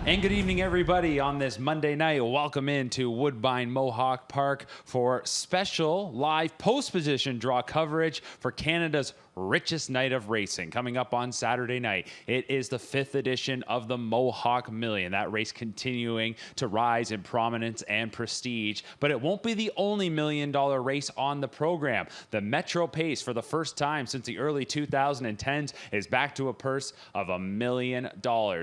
And good evening, everybody, on this Monday night. Welcome into Woodbine Mohawk Park for special live post-position draw coverage for Canada's richest night of racing coming up on Saturday night. It is the 5th edition of the Mohawk Million. That race continuing to rise in prominence and prestige, but it won't be the only $1 million race on the program. The Metro Pace, for the first time since the early 2010s, is back to a purse of $1 million.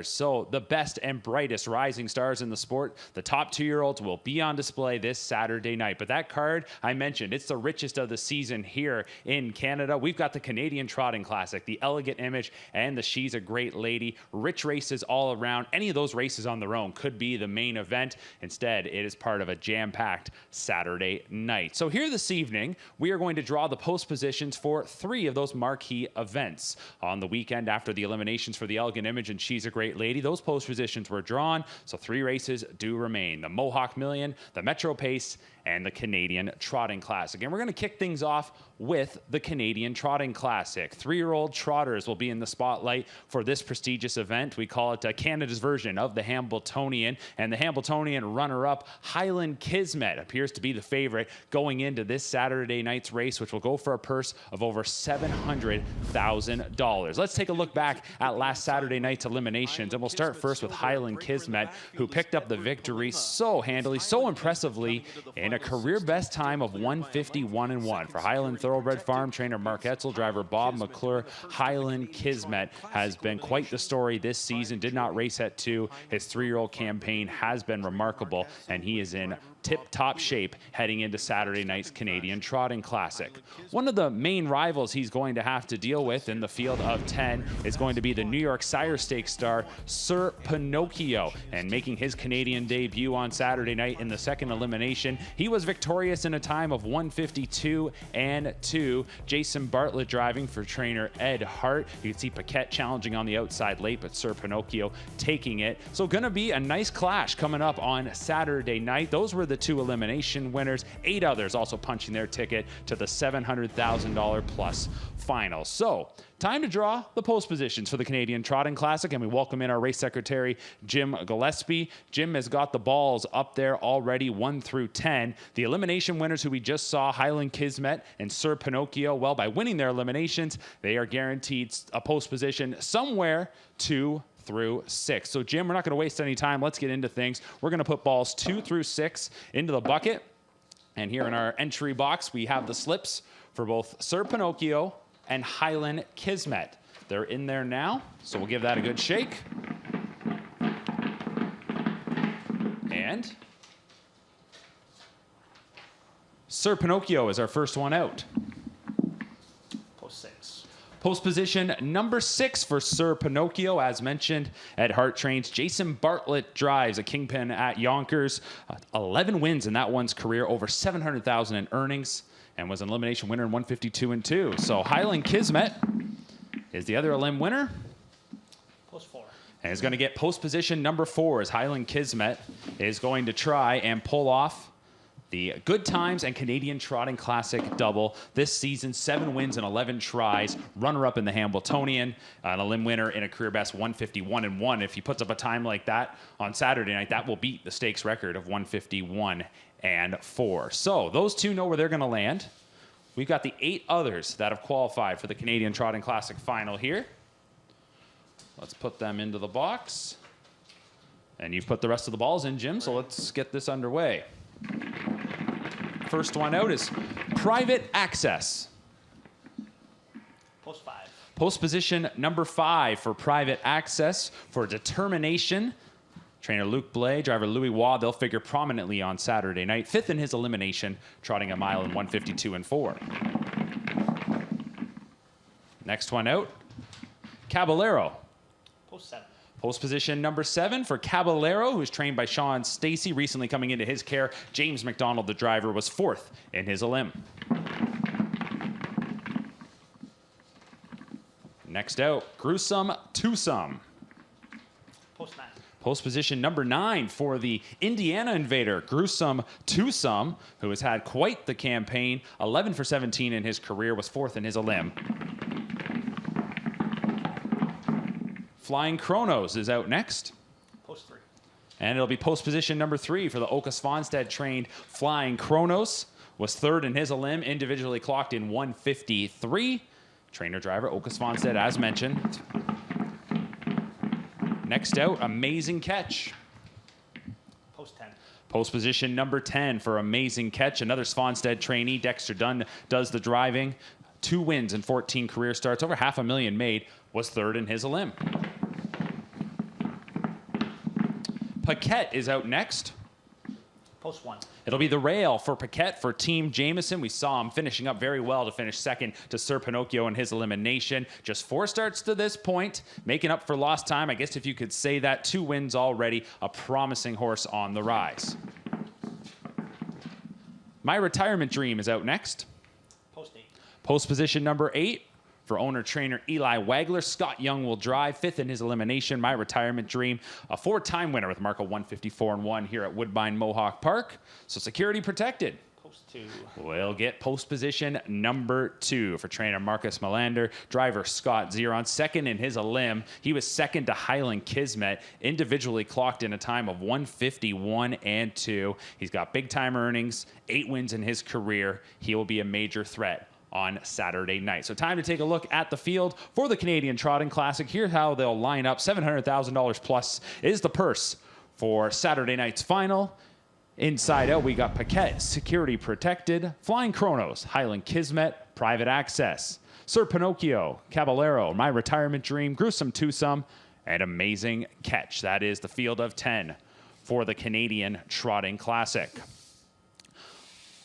So the best and brightest rising stars in the sport, the top 2-year-olds, will be on display this Saturday night. But that card I mentioned, it's the richest of the season here in Canada. We've got the Canadian Trotting Classic, the Elegant Image, and the She's a Great Lady. Rich races all around. Any of those races on their own could be the main event. Instead, it is part of a jam-packed Saturday night. So here this evening, we are going to draw the post positions for 3 of those marquee events. On the weekend after the eliminations for the Elegant Image and She's a Great Lady, those post positions were drawn, so 3 races do remain: the Mohawk Million, the Metro Pace, and the Canadian Trotting Classic. And we're going to kick things off with the Canadian Trotting Classic. 3-year-old trotters will be in the spotlight for this prestigious event. We call it Canada's version of the Hambletonian. And the Hambletonian runner-up, Highland Kismet, appears to be the favorite going into this Saturday night's race, which will go for a purse of over $700,000. Let's take a look back at last Saturday night's eliminations. And we'll start first with Highland Kismet, who picked up the victory so handily, so impressively, in a career best time of 151-1. For Highland Thoroughbred Farm trainer Mark Etzel, driver Bob McClure, Highland Kismet has been quite the story this season. Did not race at 2. His 3-year-old campaign has been remarkable, and he is in tip-top shape heading into Saturday night's Canadian Trotting Classic. One of the main rivals he's going to have to deal with in the field of 10 is going to be the New York Sire Stakes star Sir Pinocchio, and making his Canadian debut on Saturday night in the second elimination, he was victorious in a time of 152-2. Jason Bartlett driving for trainer Ed Hart. You can see Paquette challenging on the outside late, but Sir Pinocchio taking it. So gonna be a nice clash coming up on Saturday night. Those were the 2 elimination winners. 8 others also punching their ticket to the $700,000 plus final. So time to draw the post positions for the Canadian Trotting Classic, and we welcome in our race secretary, Jim Gillespie. Jim has got the balls up there already, 1 through 10. The elimination winners who we just saw, Highland Kismet and Sir Pinocchio, well, by winning their eliminations, they are guaranteed a post position somewhere 2 through 6. So Jim, we're not going to waste any time. Let's get into things. We're going to put balls 2 through 6 into the bucket. And here in our entry box, we have the slips for both Sir Pinocchio and Highland Kismet. They're in there now, so we'll give that a good shake. And Sir Pinocchio is our first one out. Post 6. Post position number 6 for Sir Pinocchio. As mentioned, Ed Hart trains. Jason Bartlett drives, a kingpin at Yonkers. 11 wins in that one's career, over $700,000 in earnings, and was an elimination winner in 152-2. So Highland Kismet is the other elim winner. Post 4. And is going to get post position number 4 as Highland Kismet is going to try and pull off the Good Times and Canadian Trotting Classic double. This season, 7 wins and 11 tries. Runner-up in the Hambletonian, an elim winner in a career best 151-1. If he puts up a time like that on Saturday night, that will beat the stakes record of 151-4. So those 2 know where they're going to land. We've got the 8 others that have qualified for the Canadian Trotting Classic final here. Let's put them into the box. And you've put the rest of the balls in, Jim, so let's get this underway. First one out is Private Access. Post 5. Post position number 5 for Private Access for Determination. Trainer Luke Blay, driver Louis Waugh, they'll figure prominently on Saturday night. 5th in his elimination, trotting a mile in 152-4. Next one out, Caballero. Post 7. Post position number 7 for Caballero, who's trained by Sean Stacey, recently coming into his care. James McDonald, the driver, was 4th in his elim. Next out, Gruesome Twosome. Post 9. Post position number 9 for the Indiana Invader, Gruesome Twosome, who has had quite the campaign. 11 for 17 in his career, was 4th in his elim. Flying Chronos is out next. Post 3. And it'll be post position number 3 for the Oka Svanstead trained Flying Kronos. Was third in his elim, individually clocked in 1:53. Trainer driver Oka Svanstead, as mentioned. Next out, Amazing Catch. Post 10. Post position number 10 for Amazing Catch. Another Svanstead trainee. Dexter Dunn does the driving. 2 wins and 14 career starts. Over $500,000 made. Was third in his elim. Paquette is out next. Post 1. It'll be the rail for Paquette for Team Jameson. We saw him finishing up very well to finish second to Sir Pinocchio in his elimination. Just 4 starts to this point, making up for lost time. I guess if you could say that, 2 wins already. A promising horse on the rise. My Retirement Dream is out next. Post 8. Post position number 8 for owner-trainer Eli Wagler. Scott Young will drive, 5th in his elimination. My Retirement Dream, a 4-time winner with Marco 154-1 here at Woodbine Mohawk Park. So security protected. Post 2. We'll get post position number 2 for trainer Marcus Melander. Driver Scott Zeron, 2nd in his elim. He was 2nd to Highland Kismet, individually clocked in a time of 1:51.2. He's got big-time earnings, 8 wins in his career. He will be a major threat on Saturday night. So time to take a look at the field for the Canadian Trotting Classic. Here's how they'll line up. $700,000 plus is the purse for Saturday night's final. Inside out, we got Paquette, security protected. Flying Kronos, Highland Kismet, private access. Sir Pinocchio, Caballero, My Retirement Dream, Gruesome Twosome, and Amazing Catch. That is the field of 10 for the Canadian Trotting Classic.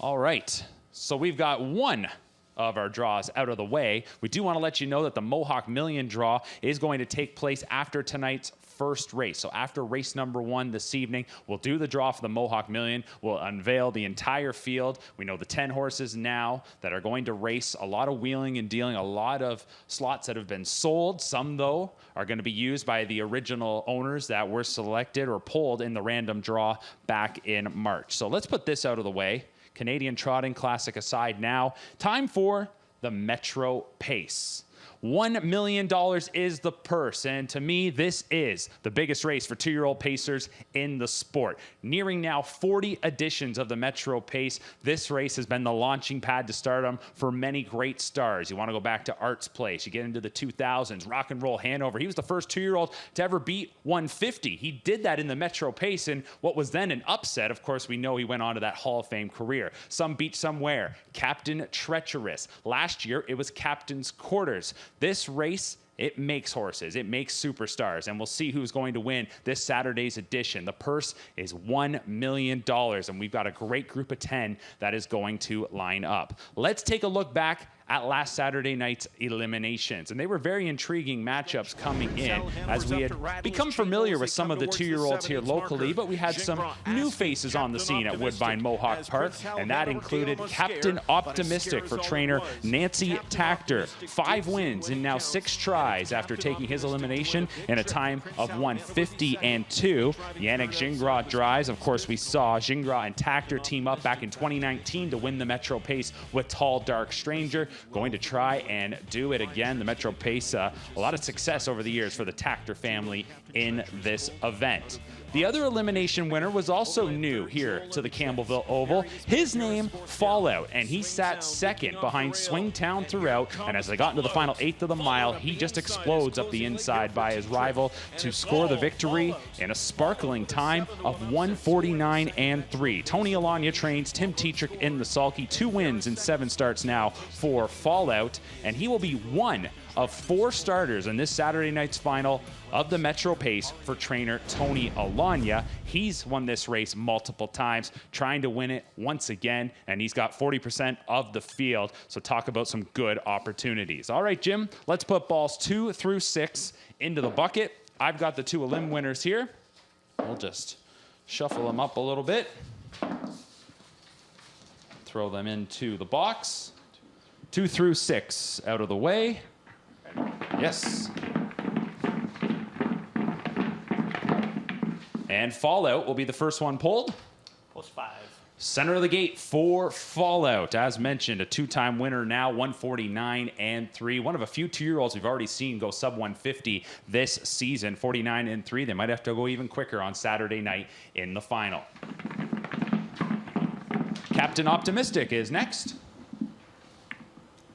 All right, so we've got one of our draws out of the way. We do want to let you know that the Mohawk Million draw is going to take place after tonight's first race. So after race number 1 this evening, we'll do the draw for the Mohawk Million. We'll unveil the entire field. We know the 10 horses now that are going to race. A lot of wheeling and dealing, a lot of slots that have been sold. Some, though, are going to be used by the original owners that were selected or pulled in the random draw back in March. So let's put this out of the way. Canadian Trotting Classic aside now, time for the Metro Pace. $1 million is the purse, and to me, this is the biggest race for 2-year-old pacers in the sport. Nearing now 40 editions of the Metro Pace, this race has been the launching pad to stardom for many great stars. You want to go back to Art's Place, you get into the 2000s, Rock and Roll Hanover. He was the first 2-year-old to ever beat 150. He did that in the Metro Pace, and what was then an upset, of course, we know he went on to that Hall of Fame career. Some beat somewhere. Captain Treacherous. Last year, it was Captain's Quarters. This race, it makes horses, it makes superstars, and we'll see who's going to win this Saturday's edition. The purse is $1 million, and we've got a great group of 10 that is going to line up. Let's take a look back at last Saturday night's eliminations. And they were very intriguing matchups coming in as we had become familiar with some of the 2-year-olds here locally, but we had some new faces on the scene at Woodbine Mohawk Park, and that included Captain Optimistic for trainer Nancy Tactor. 5 wins in now 6 tries after taking his elimination in a time of 1:50.2. Yannick Gingras drives. Of course, we saw Gingras and Tactor team up back in 2019 to win the Metro Pace with Tall Dark Stranger. Going to try and do it again. The Metro Pace, a lot of success over the years for the Tactor family in this event. The other elimination winner was also new here to the Campbellville Oval. His name, Fallout, and he sat second behind Swingtown throughout, and as they got into the final 1/8 of the mile, he just explodes up the inside by his rival to score the victory in a sparkling time of 1:49.3. Tony Alanya trains Tim Tetrick in the sulky. 2 wins in 7 starts now for Fallout, and he will be one of 4 starters in this Saturday night's final of the Metro Pace for trainer Tony Alanya. He's won this race multiple times, trying to win it once again, and he's got 40% of the field, so talk about some good opportunities. All right, Jim, let's put balls 2 through 6 into the bucket. I've got the 2 elim winners here. We'll just shuffle them up a little bit. Throw them into the box. 2 through 6 out of the way. Yes. And Fallout will be the first one pulled. Post 5. Center of the gate for Fallout. As mentioned, a two-time winner now, 149-3. One of a few two-year-olds we've already seen go sub 150 this season, 49-3. They might have to go even quicker on Saturday night in the final. Captain Optimistic is next.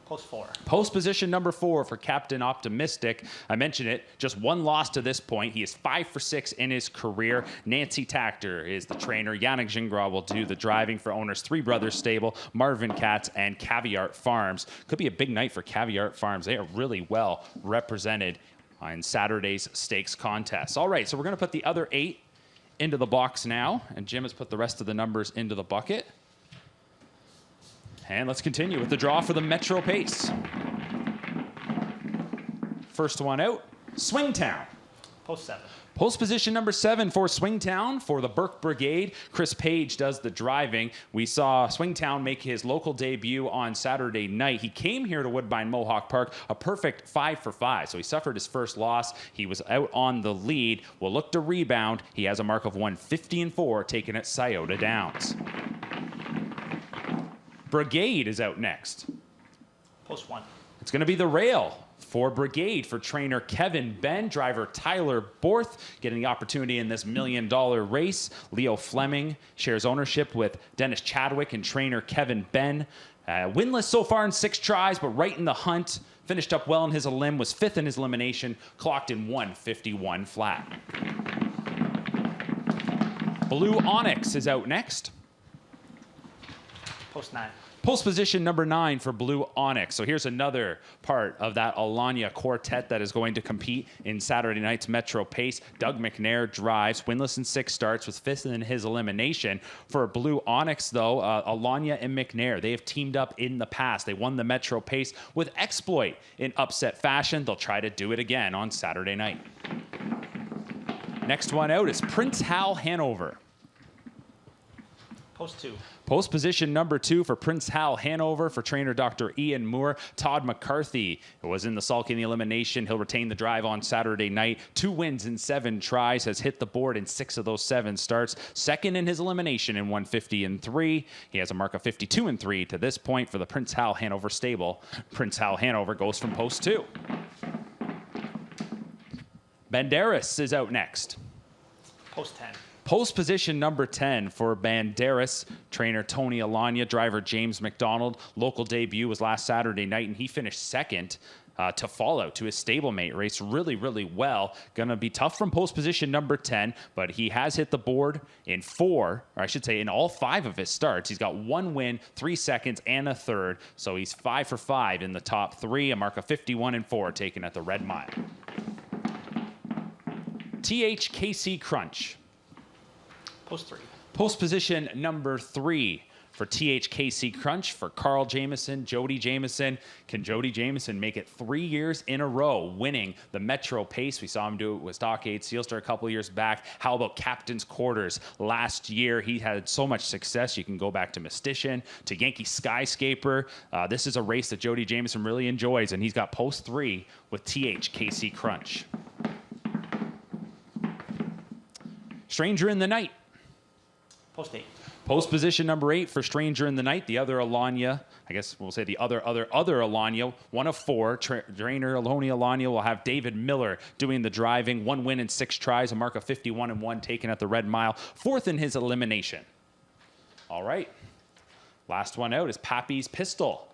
Post 4. Post position number 4 for Captain Optimistic. I mentioned it, just one loss to this point. He is 5 for 6 in his career. Nancy Tactor is the trainer. Yannick Gingras will do the driving for owners Three Brothers Stable, Marvin Katz, and Caviar Farms. Could be a big night for Caviar Farms. They are really well represented on Saturday's stakes contests. All right, so we're going to put the other 8 into the box now, and Jim has put the rest of the numbers into the bucket. And let's continue with the draw for the Metro Pace. First one out, Swingtown. Post 7. Post position number 7 for Swingtown for the Burke Brigade. Chris Page does the driving. We saw Swingtown make his local debut on Saturday night. He came here to Woodbine Mohawk Park, a perfect 5 for 5. So he suffered his first loss. He was out on the lead. Will look to rebound. He has a mark of 150-4, taken at Scioto Downs. Brigade is out next. Post 1. It's going to be the rail for Brigade for trainer Kevin Ben, driver Tyler Borth, getting the opportunity in this $1 million race. Leo Fleming shares ownership with Dennis Chadwick and trainer Kevin Ben. Winless so far in 6 tries, but right in the hunt. Finished up well in his elim, was 5th in his elimination, clocked in 151 flat. Blue Onyx is out next. Post 9. Post position number 9 for Blue Onyx. So here's another part of that Alanya quartet that is going to compete in Saturday night's Metro Pace. Doug McNair drives, winless in 6 starts, was 5th in his elimination. For Blue Onyx, though, Alanya and McNair, they have teamed up in the past. They won the Metro Pace with exploit in upset fashion. They'll try to do it again on Saturday night. Next one out is Prince Hal Hanover. Post 2. Post position number 2 for Prince Hal Hanover for trainer Dr. Ian Moore. Todd McCarthy was in the sulk in the elimination. He'll retain the drive on Saturday night. 2 wins in 7 tries, has hit the board in 6 of those 7 starts. 2nd in his elimination in 150-3. He has a mark of 52-3 to this point for the Prince Hal Hanover stable. Prince Hal Hanover goes from post 2. Banderas is out next. Post 10. Post position number 10 for Banderas, trainer Tony Alanya, driver James McDonald. Local debut was last Saturday night, and he finished 2nd to Fallout, to his stablemate. Raced really, really well. Going to be tough from post position number 10, but he has hit the board in 4, or I should say in all 5 of his starts. He's got 1 win, 3 seconds, and a 3rd. So he's 5 for 5 in the top 3, a mark of 51-4 taken at the Red Mile. THKC Crunch. Post 3. Post position number 3 for THKC Crunch for Carl Jamieson, Jody Jamieson. Can Jody Jamieson make it 3 years in a row winning the Metro Pace? We saw him do it with Stockade Sealstar a couple years back. How about Captain's Quarters last year? He had so much success. You can go back to Mystician, to Yankee Skyscaper. This is a race that Jody Jamieson really enjoys, and he's got post 3 with THKC Crunch. Stranger in the Night. Post 8. Post position number 8 for Stranger in the Night. The other Alanya, I guess we'll say the other Alanya, 1 of 4. Trainer Aloni Alanya will have David Miller doing the driving. 1 win in 6 tries, a mark of 51-1 taken at the Red Mile. 4th in his elimination. All right. Last one out is Pappy's Pistol.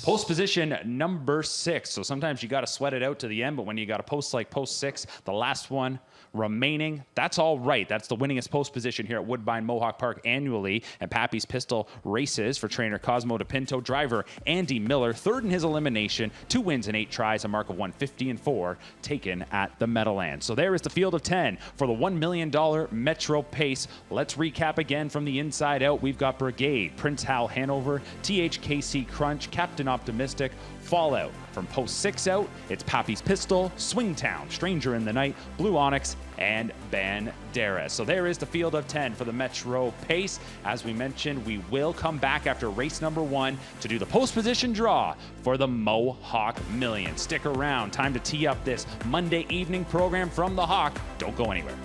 Post position number 6. So sometimes you got to sweat it out to the end, but when you got a post like post 6, the last one remaining, that's all right. That's the winningest post position here at Woodbine Mohawk Park annually. And Pappy's Pistol races for trainer Cosmo DePinto, driver Andy Miller, 3rd in his elimination, 2 wins in 8 tries, a mark of 150-4 taken at the Meadowlands. So there is the field of 10 for the $1 million Metro Pace. Let's recap again from the inside out. We've got Brigade, Prince Hal Hanover, THKC Crunch, Captain Optimistic, Fallout. From post 6 out, it's Pappy's Pistol, Swingtown, Stranger in the Night, Blue Onyx, and Banderas. So there is the field of 10 for the Metro Pace. As we mentioned, we will come back after race number 1 to do the post position draw for the Mohawk Million. Stick around. Time to tee up this Monday evening program from the Hawk. Don't go anywhere.